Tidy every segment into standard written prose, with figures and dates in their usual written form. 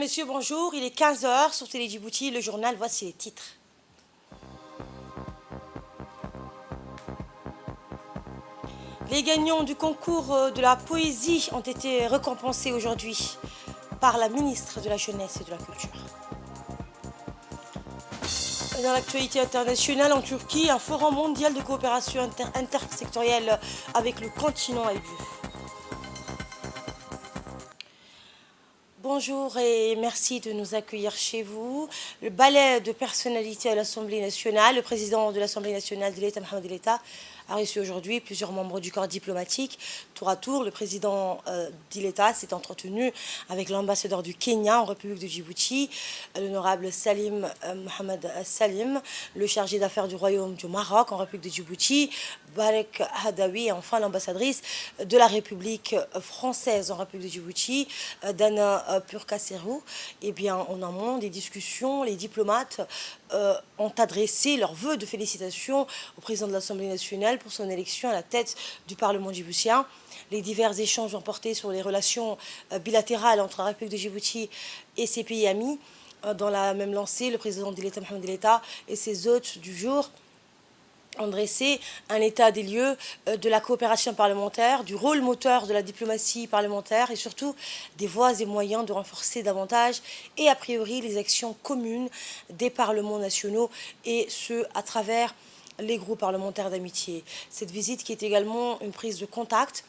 Messieurs, bonjour. Il est 15 heures sur Télé Djibouti, le journal, voici les titres. Les gagnants du concours de la poésie ont été récompensés aujourd'hui par la ministre de la Jeunesse et de la Culture. Dans l'actualité internationale, en Turquie, un forum mondial de coopération intersectorielle avec le continent a eu lieu. Bonjour et merci de nous accueillir chez vous. Le balai de personnalité à l'Assemblée nationale, le président de l'Assemblée nationale de l'État, Mohamed El-État, a reçu aujourd'hui plusieurs membres du corps diplomatique. Tour à tour, le président d'État s'est entretenu avec l'ambassadeur du Kenya en République de Djibouti, l'honorable Salim Mohamed Salim, le chargé d'affaires du Royaume du Maroc en République de Djibouti, Barek Hadawi, et enfin l'ambassadrice de la République française en République de Djibouti, Dana Purkaserou. Eh bien, en amont des discussions, les diplomates ont adressé leurs vœux de félicitations au président de l'Assemblée nationale pour son élection à la tête du Parlement djiboutien. Les divers échanges ont porté sur les relations bilatérales entre la République de Djibouti et ses pays amis. Dans la même lancée, le président de l'État, Mohamed El-État, et ses hôtes du jour ont dressé un état des lieux de la coopération parlementaire, du rôle moteur de la diplomatie parlementaire et surtout des voies et moyens de renforcer davantage et a priori les actions communes des parlements nationaux et ce à travers les groupes parlementaires d'amitié. Cette visite qui est également une prise de contact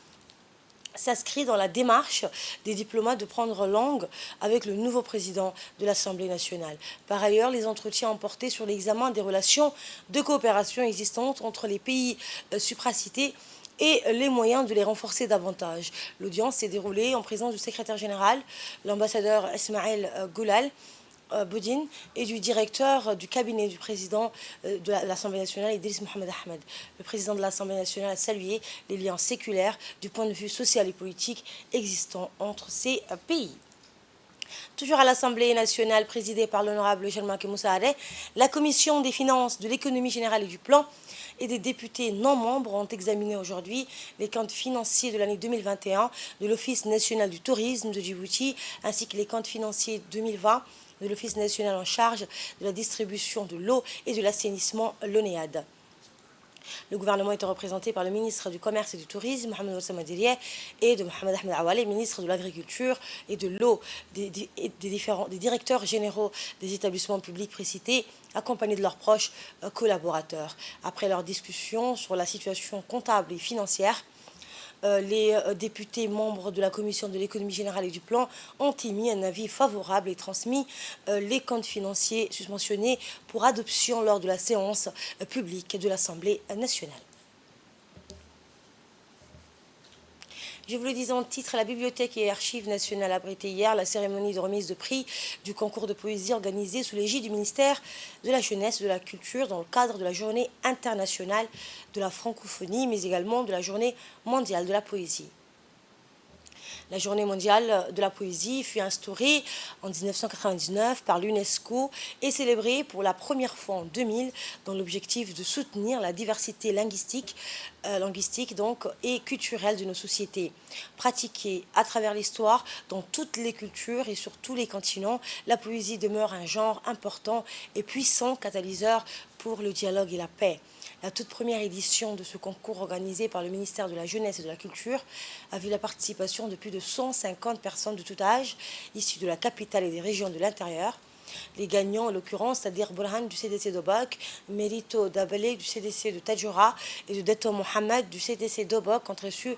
s'inscrit dans la démarche des diplomates de prendre langue avec le nouveau président de l'Assemblée nationale. Par ailleurs, les entretiens ont porté sur l'examen des relations de coopération existantes entre les pays supracités et les moyens de les renforcer davantage. L'audience s'est déroulée en présence du secrétaire général, l'ambassadeur Ismaël Goulal Boudine, et du directeur du cabinet du président de l'Assemblée nationale, Idriss Mohamed Ahmed. Le président de l'Assemblée nationale a salué les liens séculaires du point de vue social et politique existants entre ces pays. Toujours à l'Assemblée nationale présidée par l'honorable Jean-Marc Moussaadeh, la commission des finances, de l'économie générale et du plan et des députés non membres ont examiné aujourd'hui les comptes financiers de l'année 2021 de l'Office national du tourisme de Djibouti ainsi que les comptes financiers 2020 de l'Office national en charge de la distribution de l'eau et de l'assainissement, l'ONEAD. Le gouvernement était représenté par le ministre du Commerce et du Tourisme, Mohamed Oussama Dirieh, et de Mohamed Ahmed Awale, ministre de l'Agriculture et de l'Eau, des directeurs généraux des établissements publics précités, accompagnés de leurs proches collaborateurs. Après leur discussion sur la situation comptable et financière, les députés membres de la commission de l'économie générale et du plan ont émis un avis favorable et transmis les comptes financiers susmentionnés pour adoption lors de la séance publique de l'Assemblée nationale. Je vous le disais en titre, la Bibliothèque et Archives nationales a abrité hier la cérémonie de remise de prix du concours de poésie organisé sous l'égide du ministère de la Jeunesse et de la Culture dans le cadre de la Journée internationale de la francophonie, mais également de la Journée mondiale de la poésie. La Journée mondiale de la poésie fut instaurée en 1999 par l'UNESCO et célébrée pour la première fois en 2000 dans l'objectif de soutenir la diversité linguistique et culturelle de nos sociétés. Pratiquée à travers l'histoire dans toutes les cultures et sur tous les continents, la poésie demeure un genre important et puissant catalyseur pour le dialogue et la paix. La toute première édition de ce concours organisé par le ministère de la Jeunesse et de la Culture a vu la participation de plus de 150 personnes de tout âge, issues de la capitale et des régions de l'intérieur. Les gagnants, en l'occurrence, c'est-à-dire Burhan du CDC d'Obok, Mérito Dabele du CDC de Tadjoura et de Deto Mohamed du CDC d'Obok, ont reçu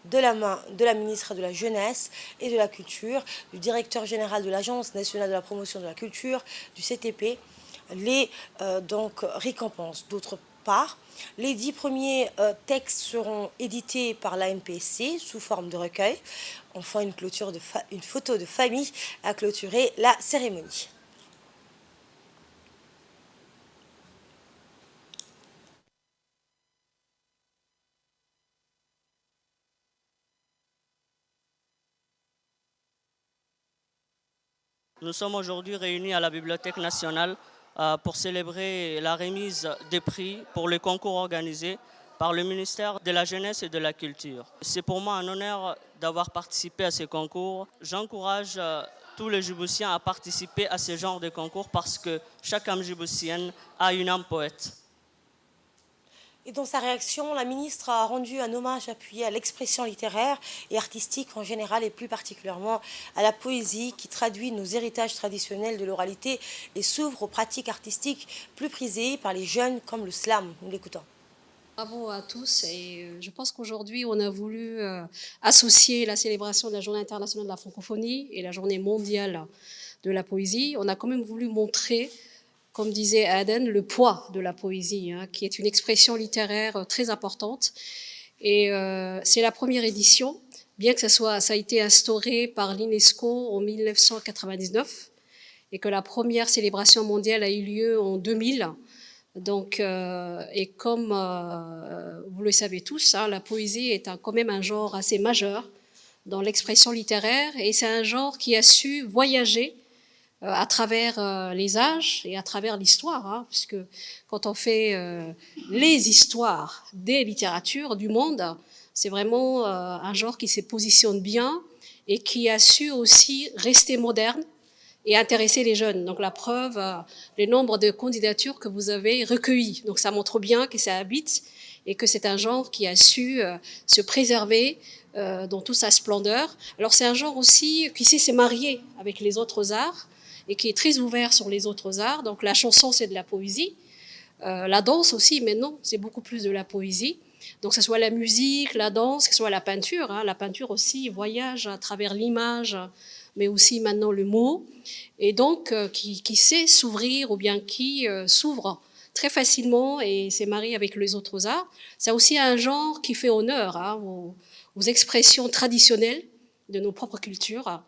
de la main de la ministre de la Jeunesse et de la Culture, du directeur général de l'Agence nationale de la promotion de la culture, du CTP, les récompenses. D'autre part, les 10 premiers textes seront édités par l'ANPSC sous forme de recueil. Enfin, une photo de famille a clôturé la cérémonie. Nous sommes aujourd'hui réunis à la Bibliothèque nationale pour célébrer la remise des prix pour le concours organisé par le ministère de la Jeunesse et de la Culture. C'est pour moi un honneur d'avoir participé à ce concours. J'encourage tous les Djiboutiens à participer à ce genre de concours parce que chaque âme djiboutienne a une âme poète. Et dans sa réaction, la ministre a rendu un hommage appuyé à l'expression littéraire et artistique en général et plus particulièrement à la poésie qui traduit nos héritages traditionnels de l'oralité et s'ouvre aux pratiques artistiques plus prisées par les jeunes comme le slam. Nous l'écoutons. Bravo à tous et je pense qu'aujourd'hui on a voulu associer la célébration de la Journée internationale de la francophonie et la Journée mondiale de la poésie. On a quand même voulu montrer, comme disait Aden, le poids de la poésie, qui est une expression littéraire très importante. Et c'est la première édition, bien que ça a été instauré par l'UNESCO en 1999 et que la première célébration mondiale a eu lieu en 2000. Donc, et comme vous le savez tous, la poésie est quand même un genre assez majeur dans l'expression littéraire et c'est un genre qui a su voyager à travers les âges et à travers l'histoire, puisque quand on fait les histoires des littératures du monde, c'est vraiment un genre qui se positionne bien et qui a su aussi rester moderne et intéresser les jeunes. Donc la preuve, le nombre de candidatures que vous avez recueillies. Donc ça montre bien que ça habite et que c'est un genre qui a su se préserver dans toute sa splendeur. Alors c'est un genre aussi qui sait se marier avec les autres arts et qui est très ouvert sur les autres arts. Donc la chanson, c'est de la poésie. La danse aussi, mais non, c'est beaucoup plus de la poésie. Donc que ce soit la musique, la danse, que ce soit la peinture. La peinture aussi voyage à travers l'image, mais aussi maintenant le mot, et donc qui sait s'ouvrir ou bien qui s'ouvre très facilement et se marie avec les autres arts. C'est aussi un genre qui fait honneur aux expressions traditionnelles de nos propres cultures.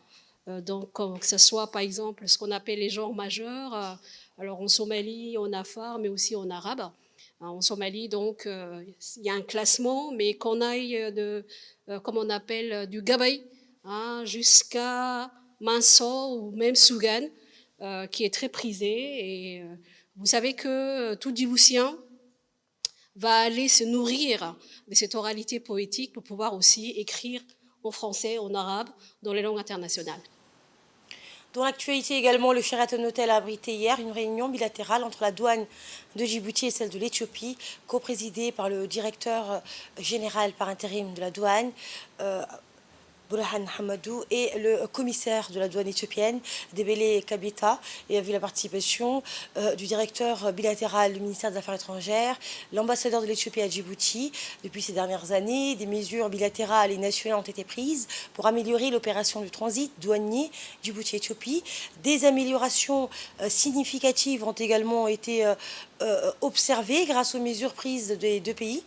Donc que ce soit par exemple ce qu'on appelle les genres majeurs, alors en Somalie, en afar, mais aussi en arabe. En Somalie, donc, il y a un classement, mais qu'on aille comme on appelle, du gabay jusqu'à Manso ou même Sougan, qui est très prisé. Et vous savez que tout Djiboutien va aller se nourrir de cette oralité poétique pour pouvoir aussi écrire en français, en arabe, dans les langues internationales. Dans l'actualité également, le Sheraton Hotel a abrité hier une réunion bilatérale entre la douane de Djibouti et celle de l'Éthiopie, co-présidée par le directeur général par intérim de la douane, Burhan Hamadou, et le commissaire de la douane éthiopienne, Debele Kabita, et a vu la participation du directeur bilatéral du ministère des Affaires étrangères, l'ambassadeur de l'Éthiopie à Djibouti. Depuis ces dernières années, des mesures bilatérales et nationales ont été prises pour améliorer l'opération du transit douanier Djibouti-Éthiopie. Des améliorations significatives ont également été observées grâce aux mesures prises des deux pays.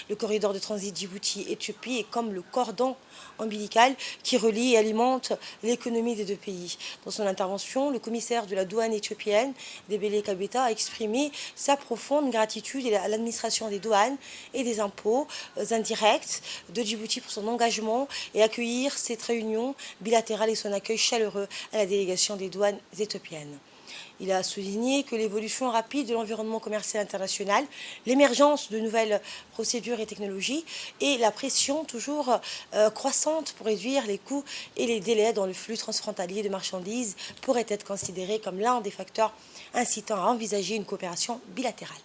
Le corridor de transit Djibouti-Éthiopie est comme le cordon ombilical qui relie et alimente l'économie des deux pays. Dans son intervention, le commissaire de la douane éthiopienne, Debele Kabeta, a exprimé sa profonde gratitude à l'administration des douanes et des impôts indirects de Djibouti pour son engagement et accueillir cette réunion bilatérale et son accueil chaleureux à la délégation des douanes éthiopiennes. Il a souligné que l'évolution rapide de l'environnement commercial international, l'émergence de nouvelles procédures et technologies et la pression toujours croissante pour réduire les coûts et les délais dans le flux transfrontalier de marchandises pourraient être considérés comme l'un des facteurs incitant à envisager une coopération bilatérale.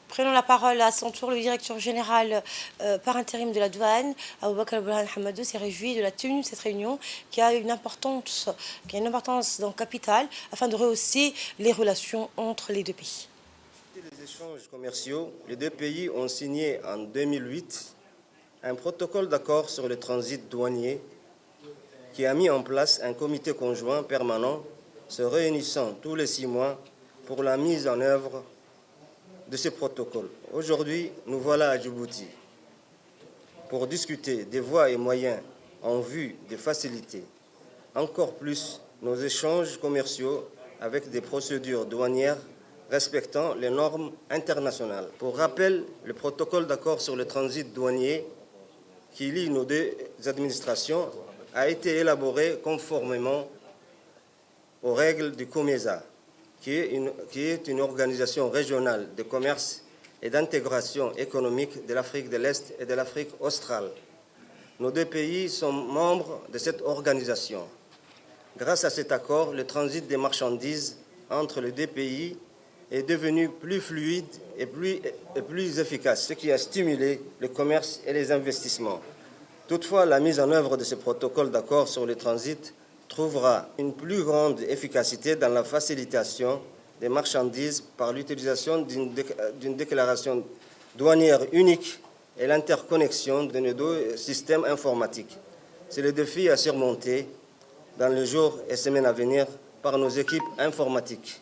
Prenons la parole à son tour, le directeur général par intérim de la douane, Aboubakar Burhan Hamadou, s'est réjoui de la tenue de cette réunion qui a une importance donc capitale afin de rehausser les relations entre les deux pays. Les échanges commerciaux, les deux pays ont signé en 2008 un protocole d'accord sur le transit douanier qui a mis en place un comité conjoint permanent se réunissant tous les 6 mois pour la mise en œuvre de ce protocole. Aujourd'hui, nous voilà à Djibouti pour discuter des voies et moyens en vue de faciliter encore plus nos échanges commerciaux avec des procédures douanières respectant les normes internationales. Pour rappel, le protocole d'accord sur le transit douanier qui lie nos deux administrations a été élaboré conformément aux règles du COMESA, qui est une organisation régionale de commerce et d'intégration économique de l'Afrique de l'Est et de l'Afrique australe. Nos deux pays sont membres de cette organisation. Grâce à cet accord, le transit des marchandises entre les deux pays est devenu plus fluide et plus efficace, ce qui a stimulé le commerce et les investissements. Toutefois, la mise en œuvre de ce protocole d'accord sur le transit trouvera une plus grande efficacité dans la facilitation des marchandises par l'utilisation d'une déclaration douanière unique et l'interconnexion de nos deux systèmes informatiques. C'est le défi à surmonter dans les jours et semaines à venir par nos équipes informatiques.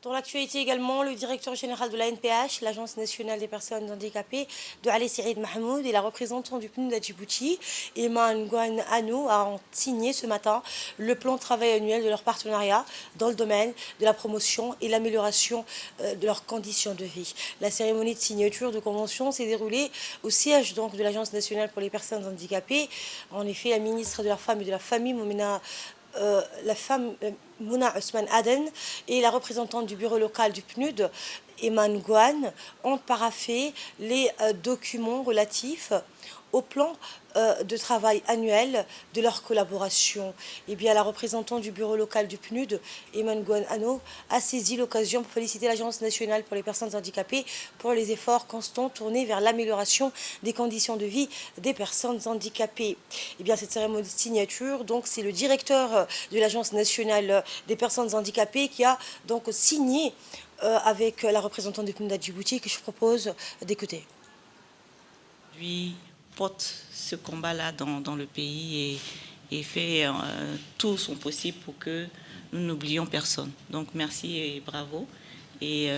Dans l'actualité également, le directeur général de la NPH, l'Agence nationale des personnes handicapées, de Ali Saïd Mahmoud, et la représentante du PNUD à Djibouti, Emma Nguyen Anou, ont signé ce matin le plan de travail annuel de leur partenariat dans le domaine de la promotion et l'amélioration de leurs conditions de vie. La cérémonie de signature de convention s'est déroulée au siège donc de l'Agence nationale pour les personnes handicapées. En effet, la ministre de la Femme et de la Famille, Mouna Ousmane Aden, et la représentante du bureau local du PNUD, Emma Nguyen, ont paraphé les documents relatifs au plan de travail annuel de leur collaboration. Eh bien, la représentante du bureau local du PNUD, Emma Nguyen Ano, a saisi l'occasion pour féliciter l'Agence nationale pour les personnes handicapées pour les efforts constants tournés vers l'amélioration des conditions de vie des personnes handicapées. Eh bien, cette cérémonie de signature, donc, c'est le directeur de l'Agence nationale des personnes handicapées qui a donc signé avec la représentante du PNUD à Djibouti, que je propose d'écouter. Lui porte ce combat-là dans le pays et fait tout son possible pour que nous n'oublions personne. Donc merci et bravo. Et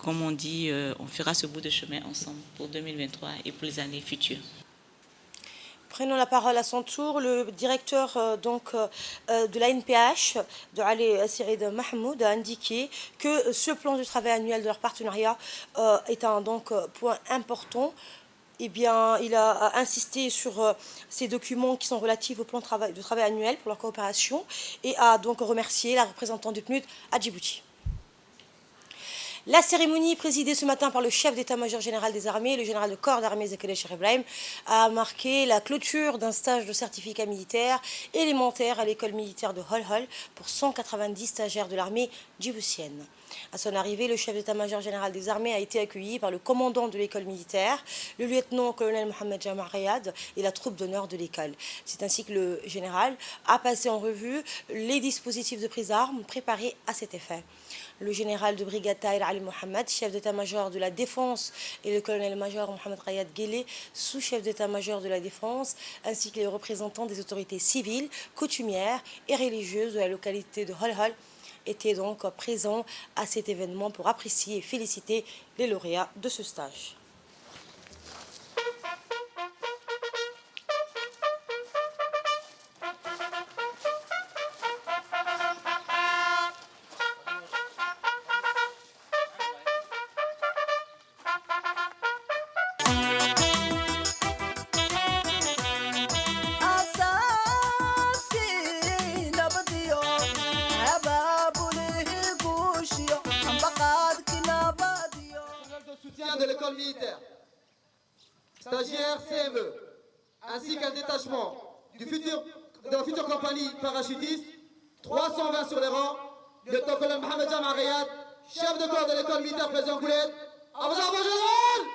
comme on dit, on fera ce bout de chemin ensemble pour 2023 et pour les années futures. Prenons la parole à son tour, le directeur de la NPH, de Ali Saïd Mahmoud, a indiqué que ce plan de travail annuel de leur partenariat est un point important. Eh bien, il a insisté sur ces documents qui sont relatifs au plan de travail annuel pour leur coopération et a donc remercié la représentante du PNUD à Djibouti. La cérémonie présidée ce matin par le chef d'état-major général des armées, le général de corps d'armée Zakaria Cheikh Ibrahim, a marqué la clôture d'un stage de certificat militaire élémentaire à l'école militaire de Holhol pour 190 stagiaires de l'armée djiboutienne. À son arrivée, le chef d'état-major général des armées a été accueilli par le commandant de l'école militaire, le lieutenant-colonel Mohamed Jamar Rayad et la troupe d'honneur de l'école. C'est ainsi que le général a passé en revue les dispositifs de prise d'armes préparés à cet effet. Le général de brigade Tahir Ali Mohamed, chef d'état-major de la défense, et le colonel-major Mohamed Rayad Guélé, sous-chef d'état-major de la défense, ainsi que les représentants des autorités civiles, coutumières et religieuses de la localité de Holhol, étaient donc présents à cet événement pour apprécier et féliciter les lauréats de ce stage. De l'école militaire, stagiaire CME, ainsi qu'un détachement de la future compagnie parachutiste, 320 sur les rangs, lieutenant-colonel Mohamed Jamar Rayad, chef de corps de l'école militaire président Goulet. À vos ordres, général!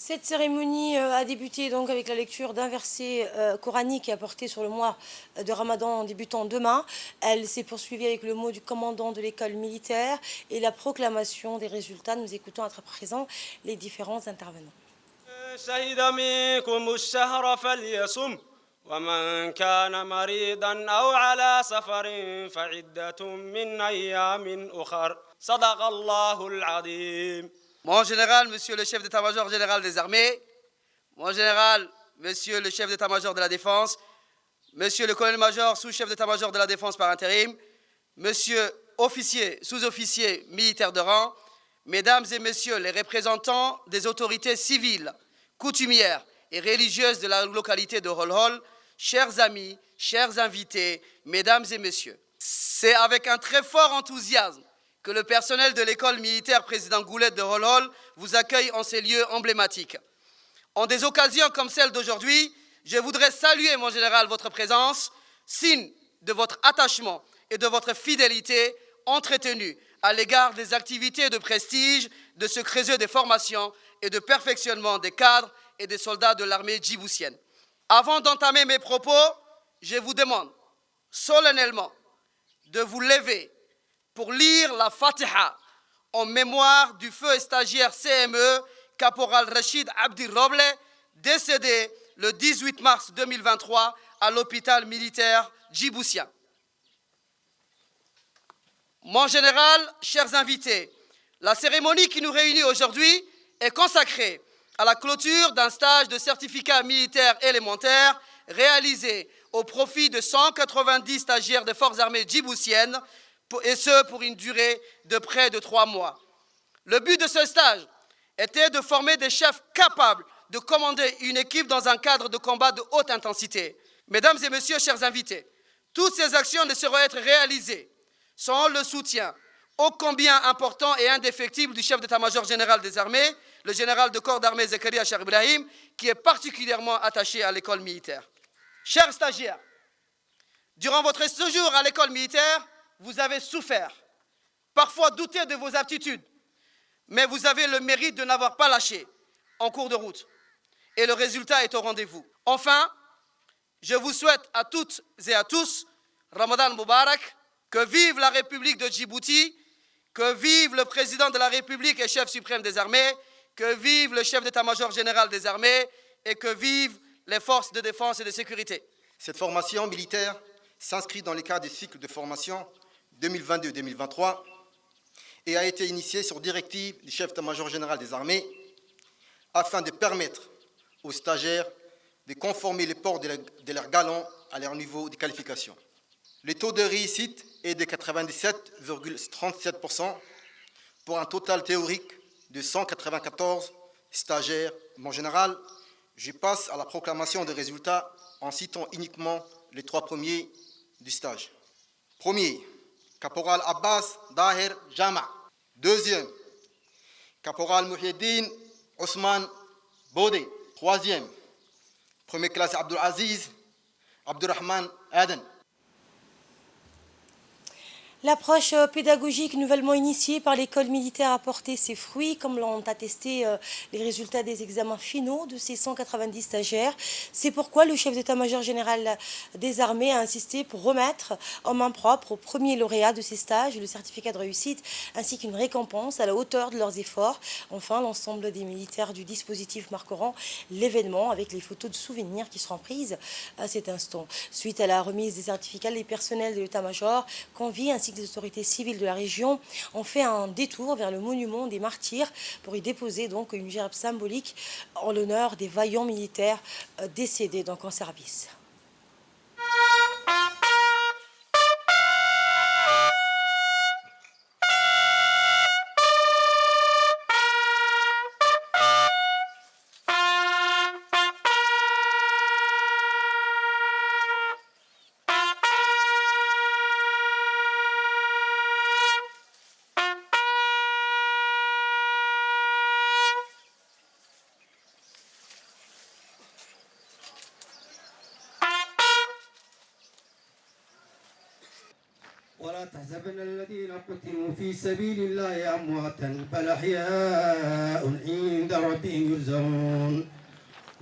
Cette cérémonie a débuté donc avec la lecture d'un verset coranique apporté sur le mois de Ramadan en débutant demain. Elle s'est poursuivie avec le mot du commandant de l'école militaire et la proclamation des résultats. Nous écoutons à présent les différents intervenants. شهد منكم الشهر فليصم ومن كان مريضا أو على سفر فعدة من أيام أخر صدق الله العظيم. Mon général, monsieur le chef d'état-major général des armées, mon général, monsieur le chef d'état-major de la défense, monsieur le colonel-major, sous-chef d'état-major de la défense par intérim, monsieur officier, sous-officier militaire de rang, mesdames et messieurs les représentants des autorités civiles, coutumières et religieuses de la localité de Holhol, chers amis, chers invités, mesdames et messieurs, c'est avec un très fort enthousiasme que le personnel de l'école militaire président Goulette de Holhol vous accueille en ces lieux emblématiques. En des occasions comme celle d'aujourd'hui, je voudrais saluer, mon général, votre présence, signe de votre attachement et de votre fidélité entretenue à l'égard des activités de prestige de ce creuset de formation et de perfectionnement des cadres et des soldats de l'armée djiboutienne. Avant d'entamer mes propos, je vous demande solennellement de vous lever pour lire la Fatiha en mémoire du feu stagiaire CME, caporal Rachid Abdi Roble, décédé le 18 mars 2023 à l'hôpital militaire djiboutien. Mon général, chers invités, la cérémonie qui nous réunit aujourd'hui est consacrée à la clôture d'un stage de certificat militaire élémentaire réalisé au profit de 190 stagiaires des forces armées djiboutiennes, et ce pour une durée de près de 3 mois. Le but de ce stage était de former des chefs capables de commander une équipe dans un cadre de combat de haute intensité. Mesdames et messieurs, chers invités, toutes ces actions ne sauraient être réalisées sans le soutien ô combien important et indéfectible du chef d'état-major général des armées, le général de corps d'armée Zakaria Cheikh Ibrahim, qui est particulièrement attaché à l'école militaire. Chers stagiaires, durant votre séjour à l'école militaire, vous avez souffert, parfois douté de vos aptitudes, mais vous avez le mérite de n'avoir pas lâché en cours de route. Et le résultat est au rendez-vous. Enfin, je vous souhaite à toutes et à tous Ramadan Moubarak, que vive la République de Djibouti, que vive le président de la République et chef suprême des armées, que vive le chef d'état-major général des armées et que vivent les forces de défense et de sécurité. Cette formation militaire s'inscrit dans le cadre du cycle de formation 2022-2023 et a été initiée sur directive du chef d'état-major général des armées afin de permettre aux stagiaires de conformer le port de leurs galons à leur niveau de qualification. Le taux de réussite est de 97,37% pour un total théorique de 194 stagiaires. Mon général, je passe à la proclamation des résultats en citant uniquement les 3 premiers du stage. Premier, caporal Abbas Daher Jama. Deuxième, caporal Mouhieddin Ousmane Bodé. Troisième, première classe Abdulaziz Abdurrahman Aden. L'approche pédagogique nouvellement initiée par l'école militaire a porté ses fruits, comme l'ont attesté les résultats des examens finaux de ces 190 stagiaires. C'est pourquoi le chef d'état-major général des armées a insisté pour remettre en main propre aux premiers lauréats de ces stages le certificat de réussite ainsi qu'une récompense à la hauteur de leurs efforts. Enfin, l'ensemble des militaires du dispositif marqueront l'événement avec les photos de souvenirs qui seront prises à cet instant. Suite à la remise des certificats, les personnels de l'état-major convient ainsi que les autorités civiles de la région ont fait un détour vers le monument des martyrs pour y déposer donc une gerbe symbolique en l'honneur des vaillants militaires décédés donc en service. ولا تحسبن الذين قتلوا في سبيل الله أمواتا بل أحياء عند ربهم يرزقون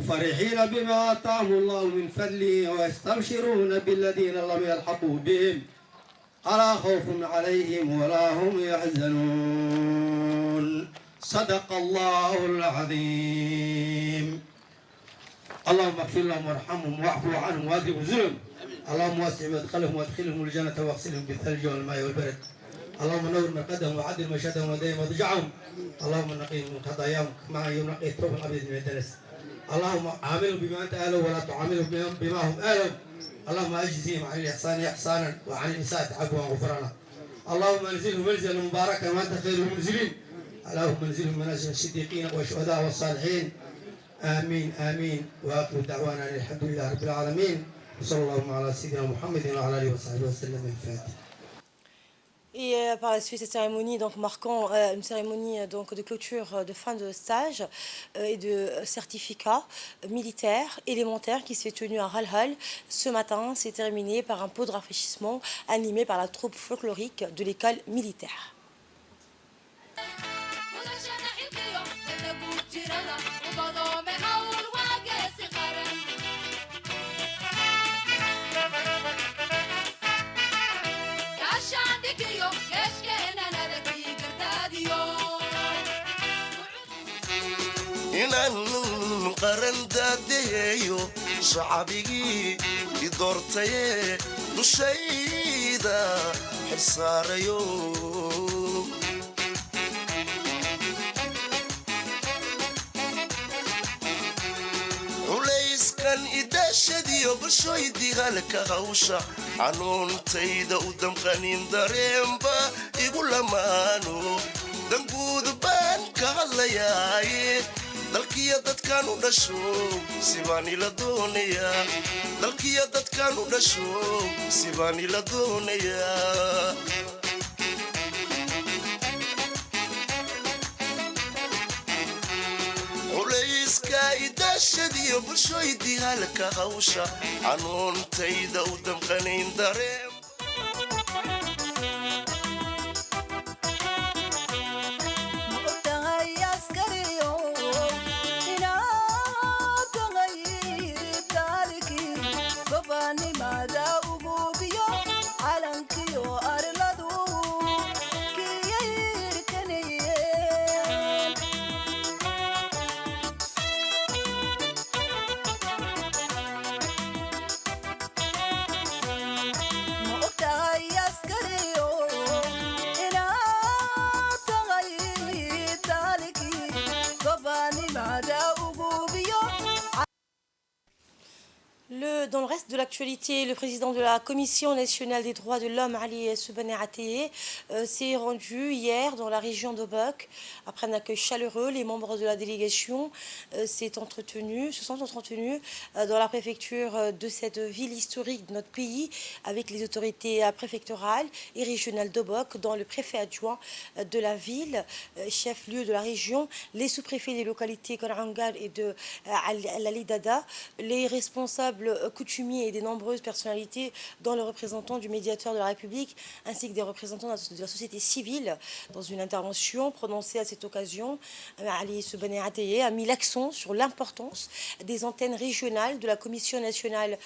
فرحين بما آتاهم الله من فضله ويستبشرون بالذين لم يلحقوا بهم ألا خوف عليهم ولا هم يحزنون صدق الله العظيم. اللهم اغفر لهم وارحمهم واعفو عنهم واذهب ظلم. اللهم واسع مدخلهم وادخلهم الجنة واغسلهم بالثلج والماء والبرد. اللهم نور مقدهم وعدل مشهدهم وديم مضجعهم. اللهم نقيهم من خطاياهم كما ينقي الثوب الابيض من الدنس. اللهم عاملهم بما انت اهله ولا تعاملهم بما هم اهله. اللهم اجزهم عن الاحسان احسانا وعن الاساءة عفوا وغفرانا. اللهم انزلهم منزلا مباركا وانت خير المنزلين. اللهم انزلهم منازل الصديقين والشهداء والصالحين. امين امين. واخر دعوانا الحمد لله رب العالمين. صلى الله على سيدنا محمد وعلى اله وصحبه وسلم. الفاتحه. Et par la suite, cette cérémonie donc, marquant une cérémonie donc, de clôture de fin de stage et de certificat militaire élémentaire qui s'est tenu à Halhal ce matin. C'est terminé par un pot de rafraîchissement animé par la troupe folklorique de l'école militaire. inaan qaran daadeeyo shacabigii idoortaye dushayda xilsaarayo culayskan idashadiyo bulshoydii halka hawsha xanuuntayda u damqanin dareenba igu lamaano danguud baan ka hadlayaaye dalkiya dadkan u dhasho sibaan ila doonayaa dalkiya dadkan u dhasho sibaan ila doonayaa culayska idashadiyo bulshoydii halka hawsha xanuuntayda u damqanayn dareen Dans le reste de l'actualité, le président de la Commission nationale des droits de l'homme, Ali Soubani Ateye, s'est rendu hier dans la région d'Obok. Après un accueil chaleureux, les membres de la délégation se sont entretenus dans la préfecture de cette ville historique de notre pays avec les autorités préfectorales et régionales d'Obok, dont le préfet adjoint de la ville, chef-lieu de la région, les sous-préfets des localités Korangar et de Al-Alidada, les responsables coutumiers et des nombreuses personnalités, dont le représentant du médiateur de la République, ainsi que des représentants de la société civile. Dans une intervention prononcée à cette occasion, Ali Soubani Ateye a mis l'accent sur l'importance des antennes régionales de la Commission nationale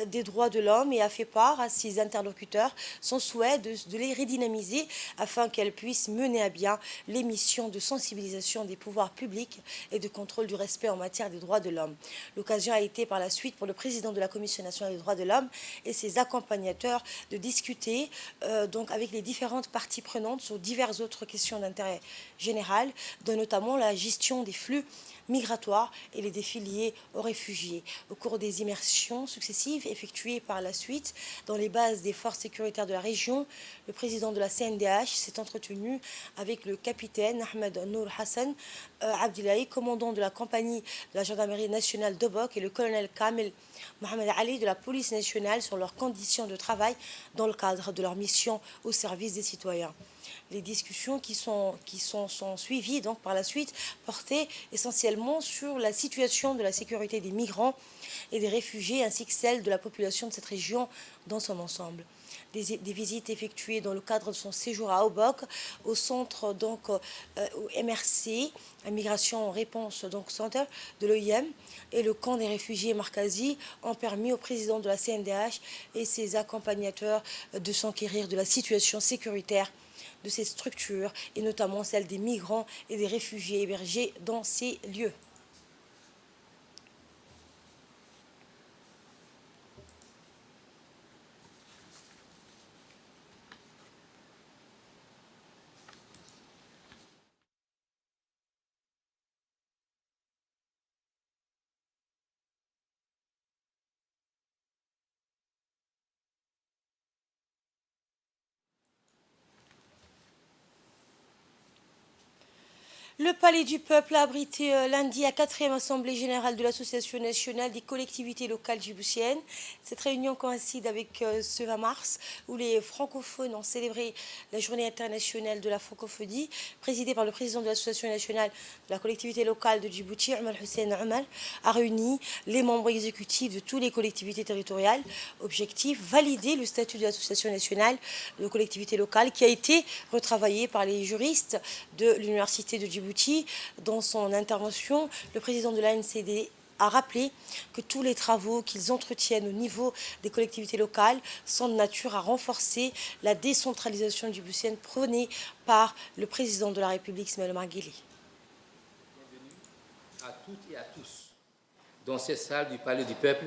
des droits de l'homme et a fait part à ses interlocuteurs son souhait de les redynamiser afin qu'elles puissent mener à bien les missions de sensibilisation des pouvoirs publics et de contrôle du respect en matière des droits de l'homme. L'occasion a été par la suite pour le président de la Commission nationale des droits de l'homme et ses accompagnateurs de discuter donc avec les différentes parties prenantes sur diverses autres questions d'intérêt général, dont notamment la gestion des flux migratoires et les défis liés aux réfugiés. Au cours des immersions successives effectuées par la suite dans les bases des forces sécuritaires de la région, le président de la CNDH s'est entretenu avec le capitaine Ahmed Nour Hassan Abdillahi, commandant de la compagnie de la gendarmerie nationale d'Obok, et le colonel Kamel Mohamed Ali de la police nationale sur leurs conditions de travail dans le cadre de leur mission au service des citoyens. Les discussions qui sont suivies donc par la suite portaient essentiellement sur la situation de la sécurité des migrants et des réfugiés ainsi que celle de la population de cette région dans son ensemble. des visites effectuées dans le cadre de son séjour à Obok, au centre donc au MRC, Immigration Réponse donc Center de l'OIM, et le camp des réfugiés Markazi ont permis au président de la CNDH et ses accompagnateurs de s'enquérir de la situation sécuritaire de ces structures, et notamment celle des migrants et des réfugiés hébergés dans ces lieux. Le Palais du Peuple a abrité lundi la 4e Assemblée Générale de l'Association Nationale des Collectivités Locales Djiboutiennes. Cette réunion coïncide avec ce 20 mars où les francophones ont célébré la Journée internationale de la francophonie, présidée par le président de l'Association nationale de la collectivité locale de Djibouti, Omar Hussein Omar, a réuni les membres exécutifs de toutes les collectivités territoriales. Objectif, valider le statut de l'Association nationale de collectivité locale qui a été retravaillé par les juristes de l'Université de Djibouti. Dans son intervention, le président de l'ANCD a rappelé que tous les travaux qu'ils entretiennent au niveau des collectivités locales sont de nature à renforcer la décentralisation djiboutienne prônée par le président de la République, Ismaël Omar Guelleh. Bienvenue à toutes et à tous dans cette salle du Palais du Peuple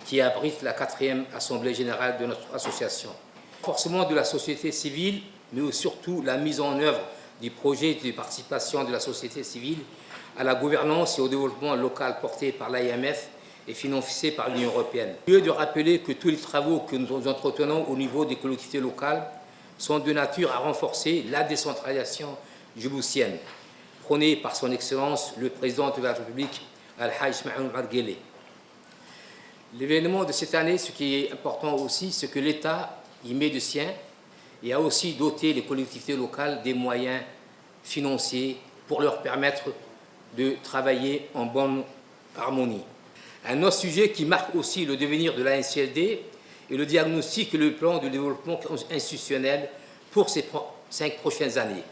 qui abrite la 4e Assemblée Générale de notre association. Forcément de la société civile, mais surtout la mise en œuvre du projet de participation de la société civile à la gouvernance et au développement local porté par l'AMF et financé par l'Union européenne. Au lieu de rappeler que tous les travaux que nous entretenons au niveau des collectivités locales sont de nature à renforcer la décentralisation djiboutienne, prônée par son Excellence le Président de la République, Al-Hajj Ismaël Omar Guelleh. L'événement de cette année, ce qui est important aussi, c'est que l'État y met du sien et a aussi doté les collectivités locales des moyens financiers pour leur permettre de travailler en bonne harmonie. Un autre sujet qui marque aussi le devenir de la NCLD est le diagnostic et le plan de développement institutionnel pour ces 5 prochaines années.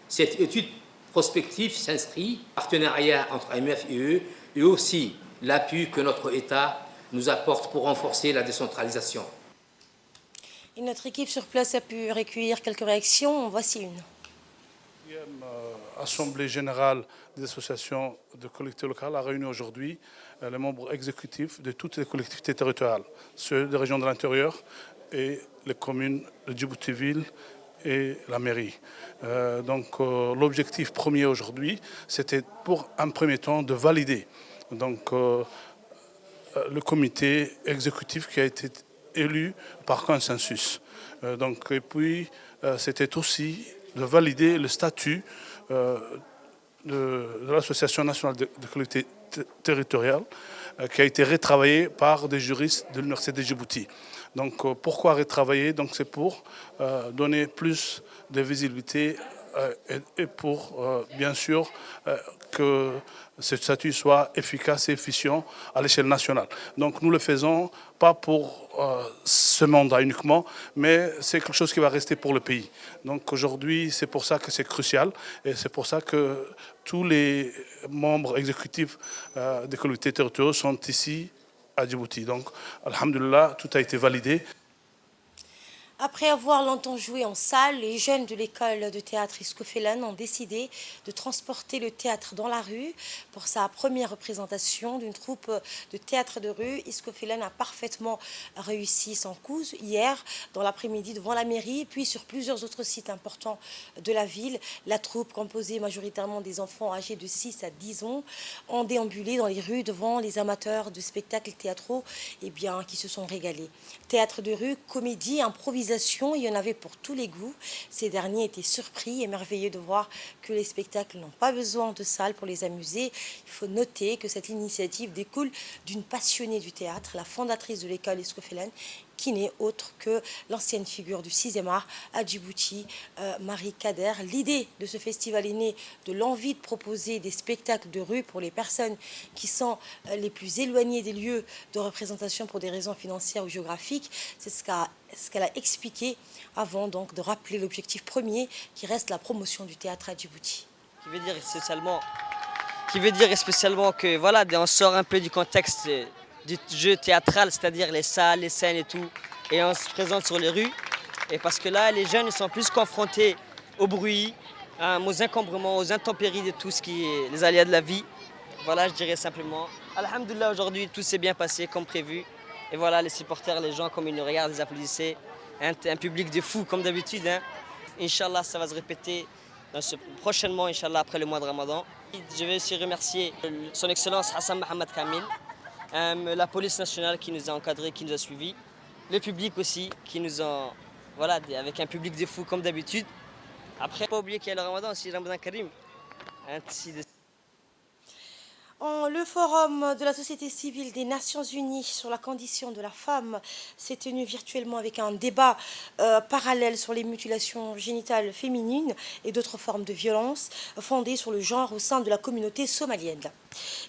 Cette étude prospective s'inscrit en partenariat entre AMF et eux et aussi l'appui que notre État nous apporte pour renforcer la décentralisation. Et notre équipe sur place a pu recueillir quelques réactions. Voici une. Assemblée générale des associations de collectivités locales a réuni aujourd'hui les membres exécutifs de toutes les collectivités territoriales, ceux des régions de l'intérieur et les communes de Djibouti-Ville et la mairie. L'objectif premier aujourd'hui, c'était pour un premier temps de valider le comité exécutif qui a été élu par consensus. Et puis, c'était aussi de valider le statut de l'Association nationale de collectivités territoriales qui a été retravaillé par des juristes de l'Université de Djibouti. Pourquoi retravailler? C'est pour donner plus de visibilité et pour, bien sûr, que ce statut soit efficace et efficient à l'échelle nationale. Nous le faisons pas pour ce mandat uniquement, mais c'est quelque chose qui va rester pour le pays. Aujourd'hui, c'est pour ça que c'est crucial et c'est pour ça que tous les membres exécutifs des collectivités territoriales sont ici à Djibouti. Alhamdulillah, tout a été validé. Après avoir longtemps joué en salle, les jeunes de l'école de théâtre Iskofelan ont décidé de transporter le théâtre dans la rue pour sa première représentation d'une troupe de théâtre de rue. Iskofelan a parfaitement réussi son coup hier dans l'après-midi devant la mairie, puis sur plusieurs autres sites importants de la ville. La troupe, composée majoritairement des enfants âgés de 6 à 10 ans, ont déambulé dans les rues devant les amateurs de spectacles théâtraux qui se sont régalés. Théâtre de rue, comédie, improvisation, il y en avait pour tous les goûts. Ces derniers étaient surpris et émerveillés de voir que les spectacles n'ont pas besoin de salle pour les amuser. Il faut noter que cette initiative découle d'une passionnée du théâtre, la fondatrice de l'école Iskofelan, qui n'est autre que l'ancienne figure du 6e art à Djibouti, Marie Kader. L'idée de ce festival est née de l'envie de proposer des spectacles de rue pour les personnes qui sont les plus éloignées des lieux de représentation pour des raisons financières ou géographiques. C'est ce qu'elle a expliqué avant donc de rappeler l'objectif premier qui reste la promotion du théâtre à Djibouti. Qui veut dire spécialement que voilà, on sort un peu du contexte du jeu théâtral, c'est-à-dire les salles, les scènes et tout, et on se présente sur les rues. Et parce que là, les jeunes ils sont plus confrontés au bruit, aux encombrements, aux intempéries de tout ce qui est les aléas de la vie. Voilà, je dirais simplement. Alhamdoulilah, aujourd'hui, tout s'est bien passé comme prévu. Et voilà, les supporters, les gens, comme ils nous regardent, ils applaudissaient. Un public de fous, comme d'habitude. Hein. Inch'Allah, ça va se répéter prochainement, Inch'Allah, après le mois de Ramadan. Je vais aussi remercier son Excellence Hassan Mohamed Kamil, la police nationale qui nous a encadrés, qui nous a suivis, le public aussi, qui nous a, voilà, avec un public de fous, comme d'habitude. Après, pas oublier qu'il y a le Ramadan aussi, Ramadan Karim. Le forum de la société civile des Nations Unies sur la condition de la femme s'est tenu virtuellement avec un débat parallèle sur les mutilations génitales féminines et d'autres formes de violence fondées sur le genre au sein de la communauté somalienne.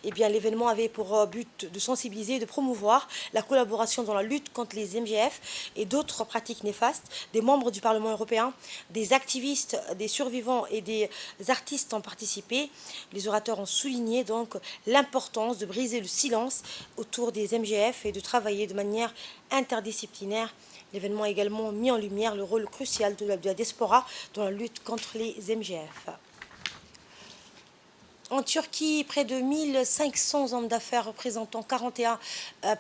Eh bien, l'événement avait pour but de sensibiliser et de promouvoir la collaboration dans la lutte contre les MGF et d'autres pratiques néfastes des membres du Parlement européen, des activistes, des survivants et des artistes ont participé. Les orateurs ont souligné donc l'importance de briser le silence autour des MGF et de travailler de manière interdisciplinaire. L'événement a également mis en lumière le rôle crucial de la diaspora dans la lutte contre les MGF. En Turquie, près de 1500 hommes d'affaires représentant 41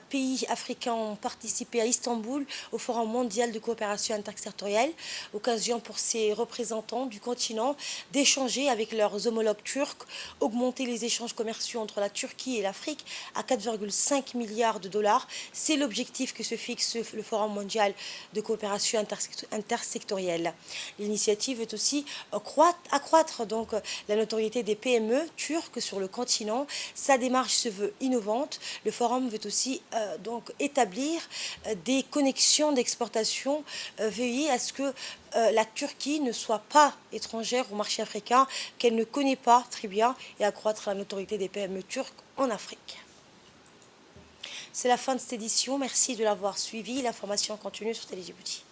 pays africains ont participé à Istanbul au Forum mondial de coopération intersectorielle, occasion pour ces représentants du continent d'échanger avec leurs homologues turcs, augmenter les échanges commerciaux entre la Turquie et l'Afrique à 4,5 milliards de dollars. C'est l'objectif que se fixe le Forum mondial de coopération intersectorielle. L'initiative veut aussi accroître donc la notoriété des PME turque sur le continent. Sa démarche se veut innovante. Le forum veut aussi donc établir des connexions d'exportation, veiller à ce que la Turquie ne soit pas étrangère au marché africain, qu'elle ne connaît pas très bien, et accroître la notoriété des PME turques en Afrique. C'est la fin de cette édition. Merci de l'avoir suivi. L'information continue sur Télé Djibouti.